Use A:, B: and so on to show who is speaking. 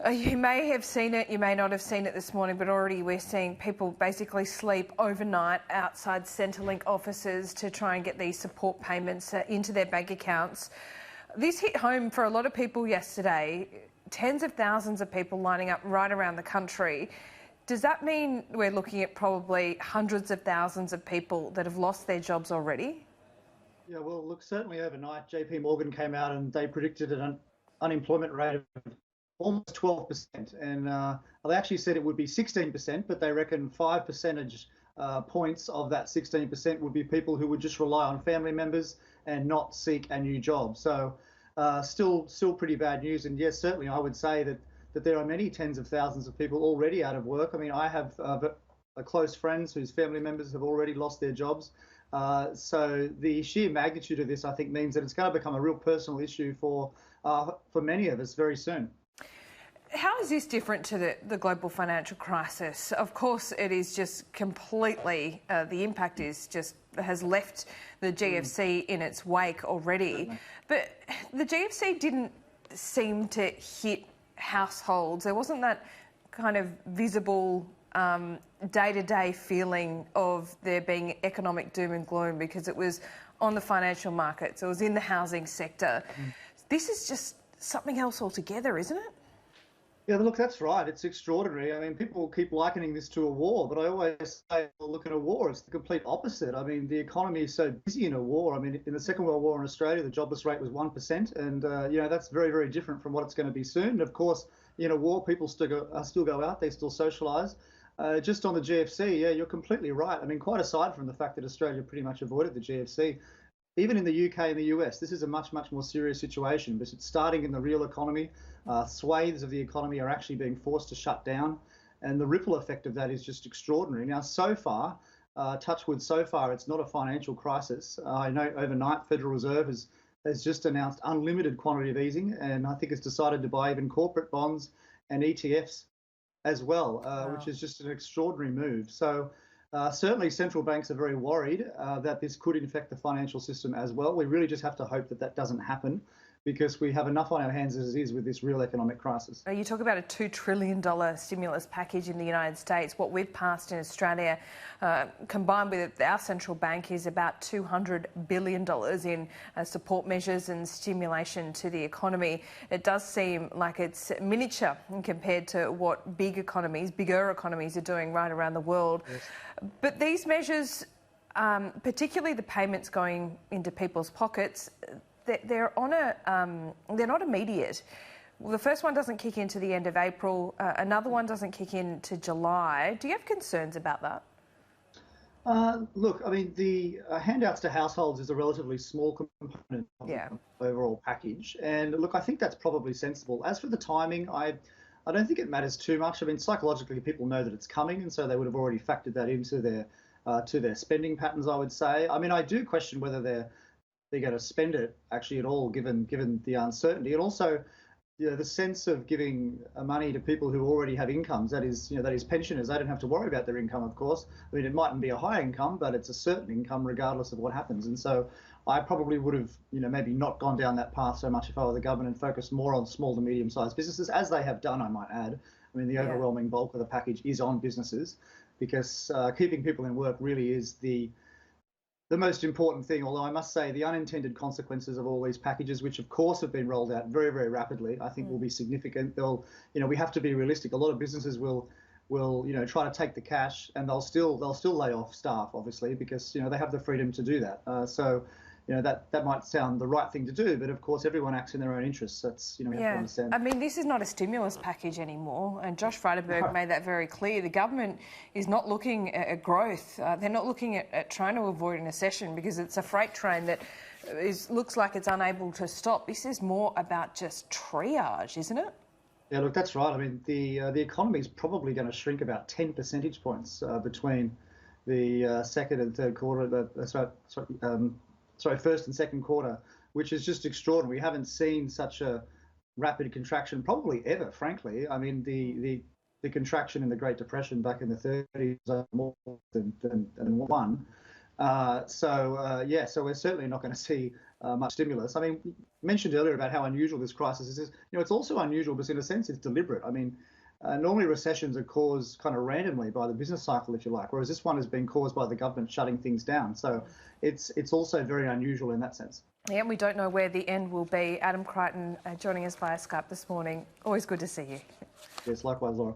A: You may have seen it, you may not have seen it this morning, but already we're seeing people basically sleep overnight outside Centrelink offices to try and get these support payments into their bank accounts. This hit home for a lot of people yesterday, tens of thousands of people lining up right around the country. Does that mean we're looking at probably hundreds of thousands of people that have lost their jobs already?
B: Yeah, well, look, certainly overnight, JP Morgan came out and they predicted an unemployment rate of almost 12%. And they actually said it would be 16%, but they reckon 5 percentage points of that 16% would be people who would just rely on family members and not seek a new job. So still pretty bad news. And yes, certainly I would say that there are many tens of thousands of people already out of work. I mean, I have close friends whose family members have already lost their jobs. So the sheer magnitude of this, I think, means that it's going to become a real personal issue for many of us very soon.
A: How is this different to the global financial crisis? Of course, it is just completely, the impact is just has left the GFC in its wake already. But the GFC didn't seem to hit households. There wasn't that kind of visible day-to-day feeling of there being economic doom and gloom because it was on the financial markets, it was in the housing sector. This is just something else altogether, isn't it?
B: Yeah, look, that's right. It's extraordinary. I mean, people keep likening this to a war, but I always say, well, look, at a war, it's the complete opposite. I mean, the economy is so busy in a war. I mean, in the Second World War in Australia, the jobless rate was 1%, and that's very, very different from what it's going to be soon. And of course, in a war, people still go out, they still socialise. Just on the GFC, yeah, you're completely right. I mean, quite aside from the fact that Australia pretty much avoided the GFC, even in the UK and the US, this is a much, much more serious situation, but it's starting in the real economy. Swathes of the economy are actually being forced to shut down, and the ripple effect of that is just extraordinary. Now, so far, touch wood, so far, it's not a financial crisis. I know overnight, Federal Reserve has just announced unlimited quantitative easing, and I think it's decided to buy even corporate bonds and ETFs as well, which is just an extraordinary move. So certainly central banks are very worried that this could infect the financial system as well. We really just have to hope that that doesn't happen, because we have enough on our hands as it is with this real economic crisis.
A: You talk about a $2 trillion stimulus package in the United States. What we've passed in Australia, combined with our central bank, is about $200 billion in support measures and stimulation to the economy. It does seem like it's miniature compared to what bigger economies are doing right around the world.
B: Yes.
A: But these measures, particularly the payments going into people's pockets, they're not immediate. Well, the first one doesn't kick into the end of April. Another one doesn't kick into July. Do you have concerns about that?
B: Look, I mean, the handouts to households is a relatively small component of the overall package. And look, I think that's probably sensible. As for the timing, I don't think it matters too much. I mean, psychologically, people know that it's coming, and so they would have already factored that into their spending patterns, I would say. I mean, I do question whether they're going to spend it actually at all, given the uncertainty, and also the sense of giving money to people who already have incomes. That is pensioners. They don't have to worry about their income, of course. I mean, it mightn't be a high income, but it's a certain income regardless of what happens. And so I probably would have maybe not gone down that path so much if I were the government, and focused more on small to medium-sized businesses, as they have done, I might add. I mean, the overwhelming bulk of the package is on businesses, because keeping people in work really is the most important thing, although I must say the unintended consequences of all these packages, which of course have been rolled out very, very rapidly, I think will be significant. We have to be realistic. A lot of businesses will try to take the cash, and they'll still lay off staff, obviously, because they have the freedom to do that. So that might sound the right thing to do, but of course everyone acts in their own interests. That's we have to understand.
A: I mean, this is not a stimulus package anymore, and Josh Frydenberg made that very clear. The government is not looking at growth. They're not looking at trying to avoid a recession, because it's a freight train that looks like it's unable to stop. This is more about just triage, isn't it?
B: Yeah, look, that's right. I mean, the economy is probably going to shrink about 10 percentage points between the second and third quarter. First and second quarter, which is just extraordinary. We haven't seen such a rapid contraction probably ever, frankly. I mean, the contraction in the Great Depression back in the 30s was more than one. So we're certainly not going to see much stimulus. I mean, you mentioned earlier about how unusual this crisis is. It's also unusual because in a sense it's deliberate. I mean, normally recessions are caused kind of randomly by the business cycle, if you like, whereas this one has been caused by the government shutting things down. So it's also very unusual in that sense.
A: Yeah, we don't know where the end will be. Adam Creighton joining us via Skype this morning. Always good to see you.
B: Yes, likewise, Laura.